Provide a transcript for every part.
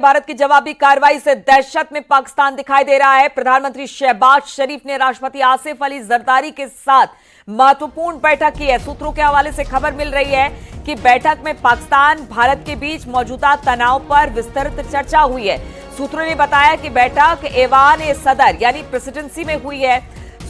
भारत की जवाबी कार्रवाई से दहशत में पाकिस्तान दिखाई दे रहा है। प्रधानमंत्री शहबाज शरीफ ने राष्ट्रपति आसिफ अली जरदारी के साथ महत्वपूर्ण बैठक की है। सूत्रों के हवाले से खबर मिल रही है कि बैठक में पाकिस्तान भारत के बीच मौजूदा तनाव पर विस्तृत चर्चा हुई है। सूत्रों ने बताया कि बैठक ऐवान सदर यानी प्रेसिडेंसी में हुई है।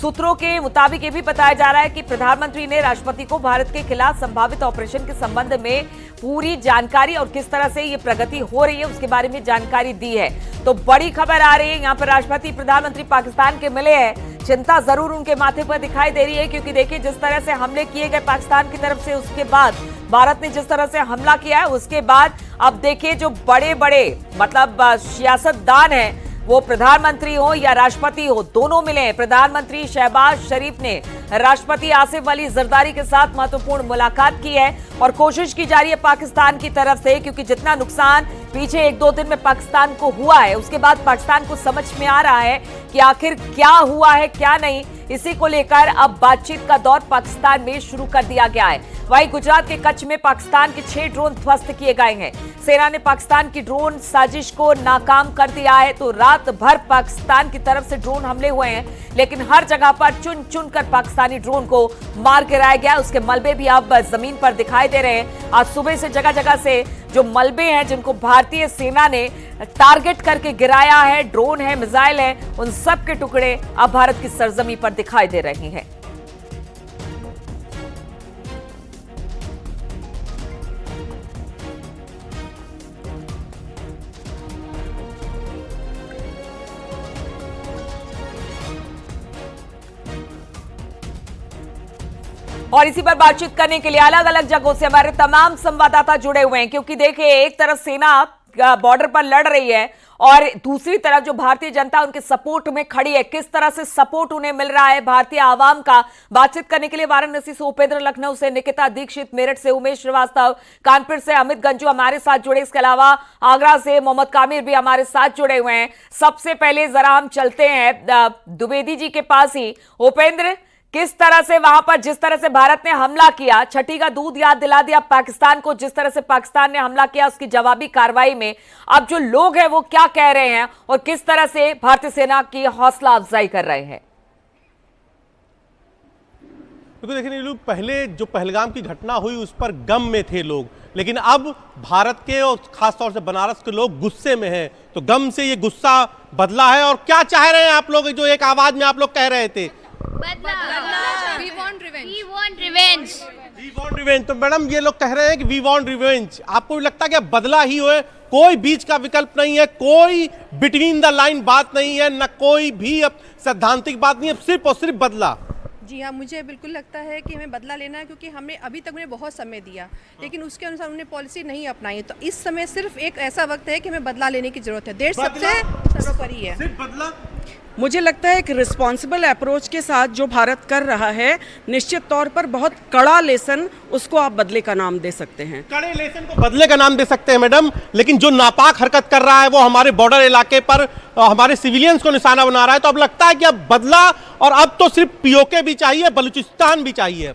सूत्रों के मुताबिक ये भी बताया जा रहा है कि प्रधानमंत्री ने राष्ट्रपति को भारत के खिलाफ संभावित ऑपरेशन के संबंध में पूरी जानकारी और किस तरह से ये प्रगति हो रही है उसके बारे में जानकारी दी है। तो बड़ी खबर आ रही है, यहाँ पर राष्ट्रपति प्रधानमंत्री पाकिस्तान के मिले हैं। चिंता जरूर उनके माथे पर दिखाई दे रही है, क्योंकि देखिए जिस तरह से हमले किए गए पाकिस्तान की तरफ से, उसके बाद भारत ने जिस तरह से हमला किया है, उसके बाद अब देखिए जो बड़े बड़े मतलब सियासतदान हैं, वो प्रधानमंत्री हो या राष्ट्रपति हो, दोनों मिले हैं। प्रधानमंत्री शहबाज शरीफ ने राष्ट्रपति आसिफ अली जरदारी के साथ महत्वपूर्ण मुलाकात की है और कोशिश की जा रही है पाकिस्तान की तरफ से, क्योंकि जितना नुकसान पीछे एक दो दिन में पाकिस्तान को हुआ है, उसके बाद पाकिस्तान को समझ में आ रहा है कि आखिर क्या हुआ है क्या नहीं। इसी को लेकर अब बातचीत का दौर पाकिस्तान में शुरू कर दिया गया है। वहीं गुजरात के कच्छ में पाकिस्तान के 6 ड्रोन ध्वस्त किए गए हैं। सेना ने पाकिस्तान की ड्रोन साजिश को नाकाम कर दिया है। तो रात भर पाकिस्तान की तरफ से ड्रोन हमले हुए हैं, लेकिन हर जगह पर चुन चुन कर पाकिस्तानी ड्रोन को मार गिराया गया। उसके मलबे भी अब जमीन पर दिखाई दे रहे हैं। आज सुबह से जगह जगह से जो मलबे हैं, जिनको भारतीय सेना ने टारगेट करके गिराया है, ड्रोन है, मिसाइल है, उन सब के टुकड़े अब भारत की सरजमी पर दिखाई दे रहे हैं। और इसी पर बातचीत करने के लिए अलग अलग जगहों से हमारे तमाम संवाददाता जुड़े हुए हैं, क्योंकि देखिए एक तरफ सेना बॉर्डर पर लड़ रही है और दूसरी तरफ जो भारतीय जनता उनके सपोर्ट में खड़ी है, किस तरह से सपोर्ट उन्हें मिल रहा है भारतीय आवाम का। बातचीत करने के लिए वाराणसी से उपेंद्र, लखनऊ से निकिता दीक्षित, मेरठ से उमेश श्रीवास्तव, कानपुर से अमित गंजू हमारे साथ जुड़े। इसके अलावा आगरा से मोहम्मद कामिर भी हमारे साथ जुड़े हुए हैं। सबसे पहले जरा हम चलते हैं द्विवेदी जी के पास ही। उपेंद्र, किस तरह से वहां पर जिस तरह से भारत ने हमला किया, छठी का दूध याद दिला दिया पाकिस्तान को, जिस तरह से पाकिस्तान ने हमला किया उसकी जवाबी कार्रवाई में अब जो लोग हैं वो क्या कह रहे हैं और किस तरह से भारतीय सेना की हौसला अफजाई कर रहे हैं? क्योंकि देखिए नीलू, पहले जो पहलगाम की घटना हुई उस पर गम में थे लोग, लेकिन अब भारत के और खासतौर से बनारस के लोग गुस्से में हैं। तो गम से ये गुस्सा बदला है। और क्या चाह रहे हैं आप लोग, जो एक आवाज में आप लोग कह रहे थे? We want revenge. We want revenge. We want revenge। तो मैडम ये लोग कह रहे हैं कि वी वांट रिवेंज। आपको भी लगता है कि बदला ही होए, कोई बीच का विकल्प नहीं है, कोई बिटवीन द लाइन बात नहीं है, न कोई भी अब सैद्धांतिक बात नहीं है, सिर्फ और सिर्फ बदला? जी हाँ, मुझे बिल्कुल लगता है कि हमें बदला लेना है, क्योंकि हमने अभी तक उन्हें बहुत समय दिया, लेकिन उसके अनुसार उन्होंने पॉलिसी नहीं अपनाई। तो इस समय सिर्फ एक ऐसा वक्त है कि हमें बदला लेने की जरूरत है। देश सबसे सर्वोपरि है। सिर्फ बदला? मुझे लगता है एक रिस्पॉन्सिबल अप्रोच के साथ जो भारत कर रहा है, निश्चित तौर पर बहुत कड़ा लेसन, उसको आप बदले का नाम दे सकते हैं। कड़े लेसन को बदले का नाम दे सकते हैं मैडम, लेकिन जो नापाक हरकत कर रहा है वो हमारे बॉर्डर इलाके पर हमारे सिविलियंस को निशाना बना रहा है। तो अब लगता है कि अब बदला, और अब तो सिर्फ पीओके भी चाहिए, बलूचिस्तान भी चाहिए।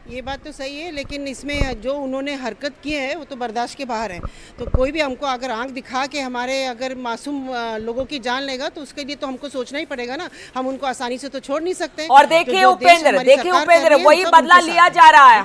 ये बात तो सही है, लेकिन इसमें जो उन्होंने हरकत की है वो तो बर्दाश्त के बाहर है। तो कोई भी हमको अगर आंख दिखा के हमारे अगर मासूम लोगों की जान लेगा, तो उसके लिए तो हमको सोचना ही पड़ेगा ना। हम उनको आसानी से तो छोड़ नहीं सकते। और देखिए उपेंद्र, वही बदला लिया जा रहा है।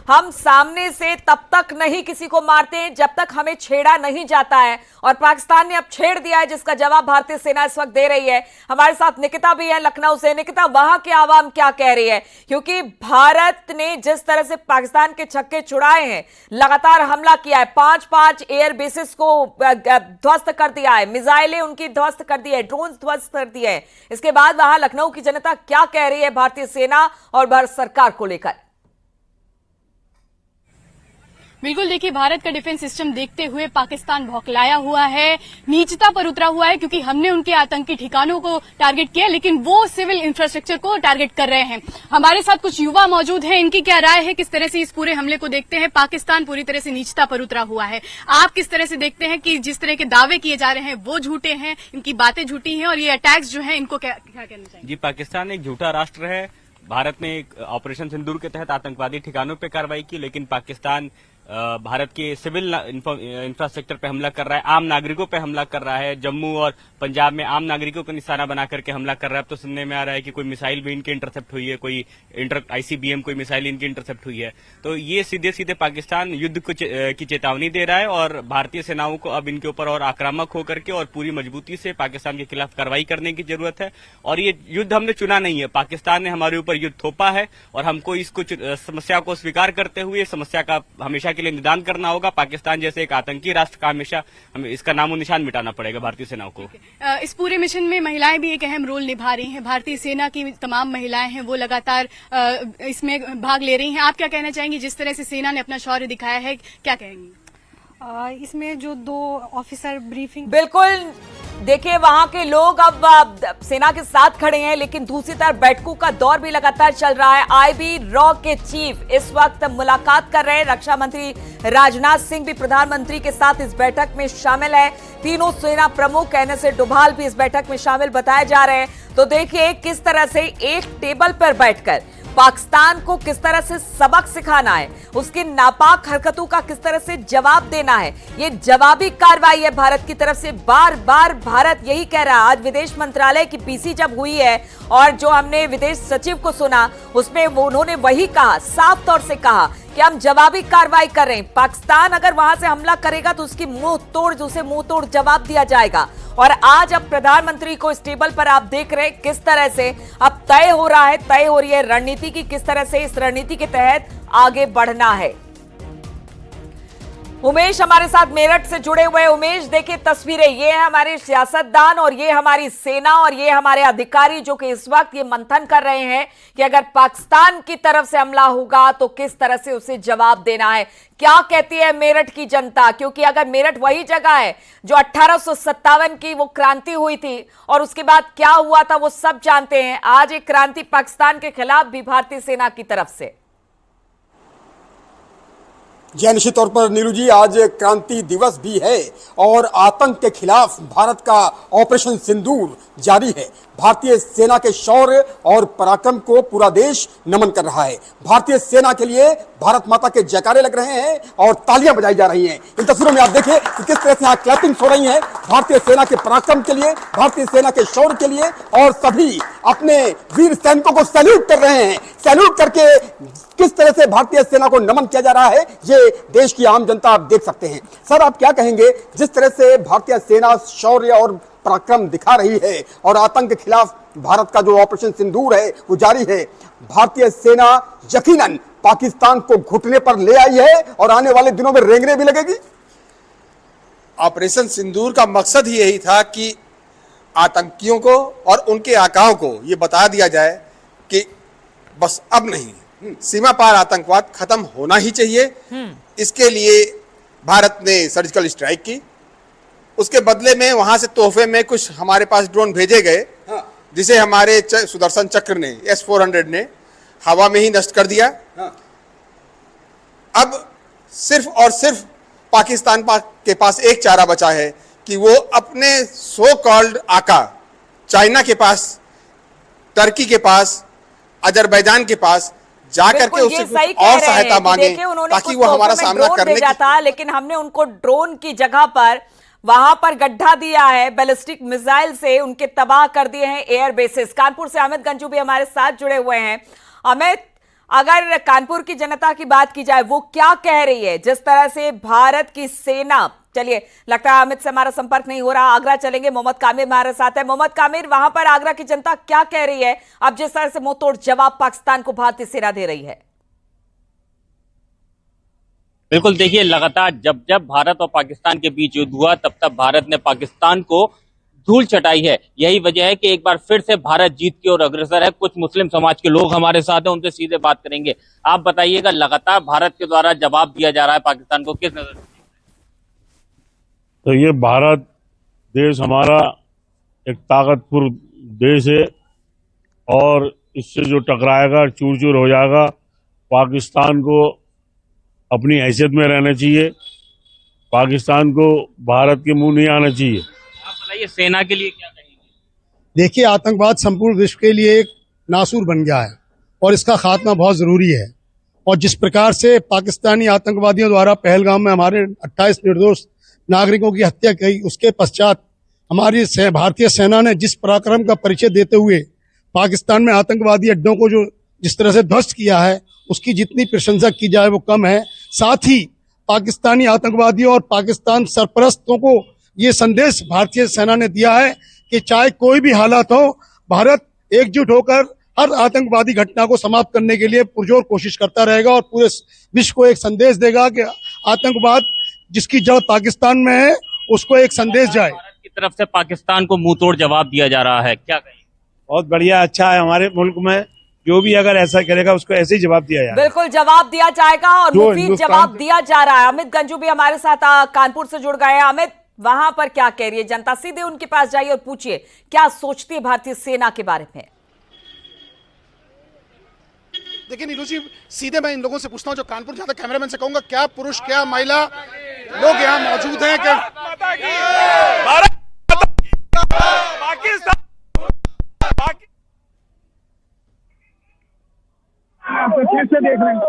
हम सामने से तब तक नहीं किसी को मारते हैं जब तक हमें छेड़ा नहीं जाता है, और पाकिस्तान ने अब छेड़ दिया है, जिसका जवाब भारतीय सेना इस वक्त दे रही है। हमारे साथ निकिता भी है लखनऊ से। निकिता, वहां के आवाम क्या कह रही है? क्योंकि भारत ने जिस तरह से पाकिस्तान के छक्के छुड़ाए हैं, लगातार हमला किया है, 5 एयर बेसिस को ध्वस्त कर दिया है, मिसाइलें उनकी ध्वस्त कर दी है, ड्रोन ध्वस्त कर दिए हैं। इसके बाद वहां लखनऊ की जनता क्या कह रही है भारतीय सेना और भारत सरकार को लेकर? बिल्कुल, देखिए भारत का डिफेंस सिस्टम देखते हुए पाकिस्तान भौखलाया हुआ है, नीचता पर उतरा हुआ है, क्योंकि हमने उनके आतंकी ठिकानों को टारगेट किया, लेकिन वो सिविल इंफ्रास्ट्रक्चर को टारगेट कर रहे हैं। हमारे साथ कुछ युवा मौजूद हैं, इनकी क्या राय है, किस तरह से इस पूरे हमले को देखते हैं? पाकिस्तान पूरी तरह से नीचता पर उतरा हुआ है। आप किस तरह से देखते हैं कि जिस तरह के दावे किए जा रहे हैं वो झूठे हैं, इनकी बातें झूठी हैं, और ये अटैक्स जो है इनको क्या कहना चाहिए? जी, पाकिस्तान एक झूठा राष्ट्र है। भारत ने एक ऑपरेशन सिंदूर के तहत आतंकवादी ठिकानों पर कार्रवाई की, लेकिन पाकिस्तान भारत के सिविल इंफ्रास्ट्रक्चर पे हमला कर रहा है, आम नागरिकों पे हमला कर रहा है, जम्मू और पंजाब में आम नागरिकों को निशाना बना करके हमला कर रहा है। अब तो सुनने में आ रहा है कि कोई मिसाइल भी इनकी इंटरसेप्ट हुई है, कोई आईसीबीएम कोई मिसाइल इनकी इंटरसेप्ट हुई है। तो ये सीधे सीधे पाकिस्तान युद्ध की चेतावनी दे रहा है और भारतीय सेनाओं को अब इनके ऊपर और आक्रामक होकर के और पूरी मजबूती से पाकिस्तान के खिलाफ कार्रवाई करने की जरूरत है। और ये युद्ध हमने चुना नहीं है, पाकिस्तान ने हमारे ऊपर युद्ध थोपा है और हमको इसको समस्या को स्वीकार करते हुए समस्या का हमेशा के लिए निदान करना होगा। पाकिस्तान जैसे एक आतंकी राष्ट्र का हमेशा हमें इसका नामो निशान मिटाना पड़ेगा भारतीय सेनाओं को। इस पूरे मिशन में महिलाएं भी एक अहम रोल निभा रही हैं। भारतीय सेना की तमाम महिलाएं हैं वो लगातार इसमें भाग ले रही हैं। आप क्या कहना चाहेंगी, जिस तरह से सेना ने अपना शौर्य दिखाया है, क्या कहेंगी? इसमें जो 2 ऑफिसर ब्रीफिंग बिल्कुल, देखिए वहां के लोग अब सेना के साथ खड़े हैं, लेकिन दूसरी तरफ बैठकों का दौर भी लगातार चल रहा है। आईबी रॉ के चीफ इस वक्त मुलाकात कर रहे हैं। रक्षा मंत्री राजनाथ सिंह भी प्रधानमंत्री के साथ इस बैठक में शामिल है। तीनों सेना प्रमुख एनएस डोभाल भी इस बैठक में शामिल बताए जा रहे हैं। तो देखिए किस तरह से एक टेबल पर बैठकर पाकिस्तान को किस तरह से सबक सिखाना है, उसकी नापाक हरकतों का किस तरह से जवाब देना है। ये जवाबी कार्रवाई है भारत की तरफ से। बार बार भारत यही कह रहा है। आज विदेश मंत्रालय की पीसी जब हुई है और जो हमने विदेश सचिव को सुना, उसमें उन्होंने वही कहा, साफ तौर से कहा कि हम जवाबी कार्रवाई कर रहे हैं। पाकिस्तान अगर वहां से हमला करेगा तो उसे मुंह तोड़ जवाब दिया जाएगा। और आज अब प्रधानमंत्री को इस टेबल पर आप देख रहे हैं किस तरह से अब तय हो रही है रणनीति की, किस तरह से इस रणनीति के तहत आगे बढ़ना है। उमेश हमारे साथ मेरठ से जुड़े हुए। उमेश, देखिए तस्वीरें, ये है हमारे सियासतदान और ये हमारी सेना और ये हमारे अधिकारी जो कि इस वक्त ये मंथन कर रहे हैं कि अगर पाकिस्तान की तरफ से हमला होगा तो किस तरह से उसे जवाब देना है। क्या कहती है मेरठ की जनता? क्योंकि अगर मेरठ वही जगह है जो 1857 की वो क्रांति हुई थी और उसके बाद क्या हुआ था वो सब जानते हैं। आज एक क्रांति पाकिस्तान के खिलाफ भी भारतीय सेना की तरफ से। जी निश्चित तौर पर नीरू जी, आज क्रांति दिवस भी है और आतंक के खिलाफ भारत का ऑपरेशन सिंदूर जारी है। भारतीय सेना के शौर्य और पराक्रम को पूरा देश नमन कर रहा है। भारतीय सेना के लिए भारत माता के जयकारे लग रहे हैं और तालियां बजाई जा रही हैं। इन तस्वीरों में आप देखिए कि किस तरह से यहाँ क्लैपिंग हो रही है भारतीय सेना के पराक्रम के लिए, भारतीय सेना के शौर्य के लिए, और सभी अपने वीर सैनिकों को सैल्यूट कर रहे हैं। सैल्यूट करके किस तरह से भारतीय सेना को नमन किया जा रहा है ये देश की आम जनता आप देख सकते हैं। सर, आप क्या कहेंगे जिस तरह से भारतीय सेना शौर्य और पराक्रम दिखा रही है और आतंक के खिलाफ भारत का जो ऑपरेशन सिंदूर है वो जारी है। भारतीय सेना यकीनन पाकिस्तान को घुटने पर ले आई है और आने वाले दिनों में रेंगने भी लगेगी। ऑपरेशन सिंदूर का मकसद ही यही था कि आतंकियों को और उनके आकाओं को ये बता दिया जाए कि बस अब नहीं, सीमा पार आतंकवाद खत्म होना ही चाहिए। इसके लिए भारत ने सर्जिकल स्ट्राइक की, उसके बदले में वहां से तोहफे में कुछ हमारे पास ड्रोन भेजे गए, जिसे हमारे सुदर्शन चक्र ने S-400 ने हवा में ही नष्ट कर दिया। अब सिर्फ और सिर्फ पाकिस्तान के पास एक चारा बचा है कि वो अपने सो कॉल्ड आका चाइना के पास, टर्की के पास, अजरबैजान के पास जाकर के उससे कुछ और सहायता मांगे ताकि वो हमारा सामना करने की। था, लेकिन हमने उनको ड्रोन की जगह पर वहां पर गड्ढा दिया है, बैलिस्टिक मिसाइल से उनके तबाह कर दिए हैं एयर बेसिस। कानपुर से अमित गंजू भी हमारे साथ जुड़े हुए हैं। अमित, अगर कानपुर की जनता की बात की जाए वो क्या कह रही है जिस तरह से भारत की सेना, चलिए लगता है अमित से हमारा संपर्क नहीं हो रहा, आगरा चलेंगे, मोहम्मद कामिर हमारे साथ है। मोहम्मद कामिर, वहां पर आगरा की जनता क्या कह रही है अब जिस तरह से मुंहतोड़ जवाब पाकिस्तान को भारतीय सेना दे रही है? बिल्कुल, देखिए लगातार जब जब भारत और पाकिस्तान के बीच युद्ध हुआ तब तब भारत ने पाकिस्तान को धूल चटाई है। यही वजह है कि एक बार फिर से भारत जीत की ओर अग्रसर है। कुछ मुस्लिम समाज के लोग हमारे साथ हैं, उनसे सीधे बात करेंगे। आप बताइएगा, लगातार भारत के द्वारा जवाब दिया जा रहा है पाकिस्तान को, किस नजर से? तो ये भारत देश हमारा एक ताकतवर देश है और इससे जो टकराएगा चूर चूर हो जाएगा। पाकिस्तान को अपनी हैसियत में रहना चाहिए, पाकिस्तान को भारत के मुंह नहीं आना चाहिए। आप बताइए सेना के लिए क्या कहेंगे? देखिए, आतंकवाद संपूर्ण विश्व के लिए एक नासूर बन गया है और इसका खात्मा बहुत जरूरी है। और जिस प्रकार से पाकिस्तानी आतंकवादियों द्वारा पहलगाम में हमारे 28 निर्दोष नागरिकों की हत्या की, उसके पश्चात हमारी भारतीय सेना ने जिस पराक्रम का परिचय देते हुए पाकिस्तान में आतंकवादी अड्डों को जो जिस तरह से ध्वस्त किया है, उसकी जितनी प्रशंसा की जाए वो कम है। साथ ही पाकिस्तानी आतंकवादियों और पाकिस्तान सरपरस्तों को ये संदेश भारतीय सेना ने दिया है कि चाहे कोई भी हालात हो, भारत एकजुट होकर हर आतंकवादी घटना को समाप्त करने के लिए पुरजोर कोशिश करता रहेगा और पूरे विश्व को एक संदेश देगा कि आतंकवाद जिसकी जड़ पाकिस्तान में है उसको एक संदेश जाए। भारत की तरफ से पाकिस्तान को मुंह तोड़ जवाब दिया जा रहा है, क्या कहें? बहुत बढ़िया, अच्छा है। हमारे मुल्क में जो भी अगर ऐसा करेगा उसको ऐसे ही जवाब दिया जाएगा। बिल्कुल जवाब दिया जाएगा और मुफीद जवाब दिया जा रहा है। अमित गंजू भी हमारे साथ कानपुर से जुड़ गए हैं। अमित, वहां पर क्या कह रही है जनता? सीधे उनके पास जाइए और पूछिए क्या सोचती है भारतीय सेना के बारे में। देखिए नीलू जी, सीधे मैं इन लोगों से पूछता हूं, जो कानपुर जहां तक कैमरामैन से कहूंगा, क्या पुरुष क्या महिला लोग यहाँ मौजूद हैं? क्या फिर से देख रहे हैं